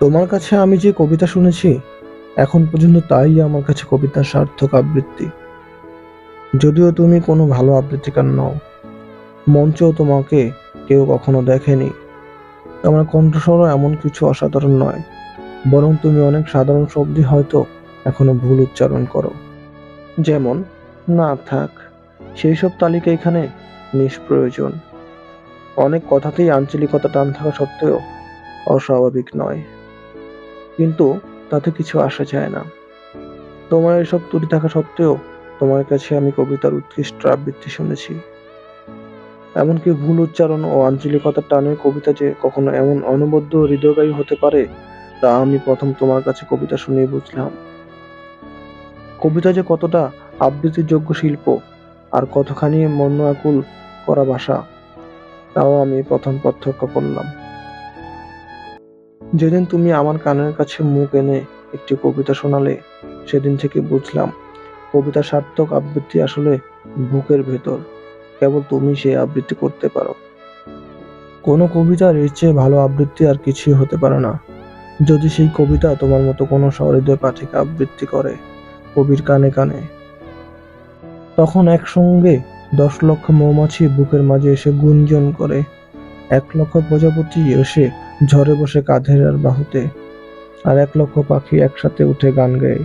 তোমার কাছে আমি যে কবিতা শুনেছি এখন পর্যন্ত তাই আমার কাছে কবিতার সার্থক আবৃত্তি। যদিও তুমি কোনো ভালো আবৃত্তিকার নও, মঞ্চেও তোমাকে কেউ কখনো দেখেনি, তোমার কণ্ঠস্বরও এমন কিছু অসাধারণ নয়, বরং তুমি অনেক সাধারণ শব্দই হয়তো এখনো ভুল উচ্চারণ করো। যেমন না থাক, সেই সব তালিকা এখানে নিষ্প্রয়োজন। অনেক কথাতেই আঞ্চলিকতা টান থাকা সত্ত্বেও অস্বাভাবিক নয়, কিন্তু তাতে কিছু আসা যায় না। তোমার এসব ত্রুটি থাকা সত্ত্বেও তোমার কাছে আমি কবিতার উৎকৃষ্ট আবৃত্তি শুনেছি। এমনকি ভুল উচ্চারণ ও আঞ্চলিকতার টানে কবিতা যে কখনো এমন অনবদ্য ও হৃদয়গ্রাহী হতে পারে, তা আমি প্রথম তোমার কাছে কবিতা শুনেই বুঝলাম। কবিতা যে কতটা আবৃত্তির যোগ্য শিল্প, আর কতখানি মন আকুল করা ভাষা, তাও আমি প্রথম প্রত্যক্ষ করলাম। যেদিন তুমি আমার কানের কাছে মুখ এনে একটি কবিতা শোনালে, সেদিন থেকে বুঝলাম কবিতার সার্থক আবৃত্তি আসলে বুকের ভেতর। কেবল তুমি সেই আবৃত্তি করতে পারো। কোনো কবিতার এর চেয়ে ভালো আবৃত্তি আর কিছুই হতে পারে না। যদি সেই কবিতা তোমার মতো কোনো সহৃদয় পাঠিকা আবৃত্তি করে কবির কানে কানে, তখন একসঙ্গে 10 লক্ষ মৌমাছি বুকের মাঝে এসে গুঞ্জন করে, 1 লক্ষ প্রজাপতি এসে ঝরে বসে কাঁধের আর বাহুতে, আর 1 লক্ষ পাখি একসাথে উঠে গান গায়।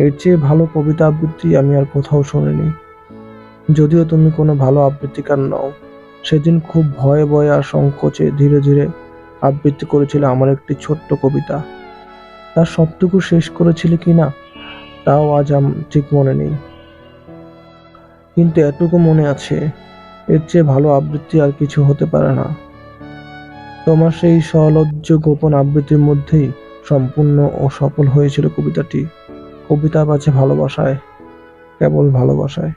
এর চেয়ে ভালো কবিতা আবৃত্তি আমি আর কোথাও শুনিনি। যদিও তুমি কোনো ভালো আবৃত্তিকার নও, সেদিন খুব ভয়ে ভয়ে আর সংকোচে ধীরে ধীরে আবৃত্তি করেছিলে আমার একটি ছোট্ট কবিতা। তার সবটুকু শেষ করেছিলে কিনা তাও আজ ঠিক মনে নেই, কিন্তু এটুকু মনে আছে, এর চেয়ে ভালো আবৃত্তি আর কিছু হতে পারে না। তোমার সেই সলজ্জ গোপন আবৃত্তির মধ্যেই সম্পূর্ণ ও সফল হয়েছিল কবিতাটি। কবিতা বাঁচে ভালোবাসায়, কেবল ভালোবাসায়।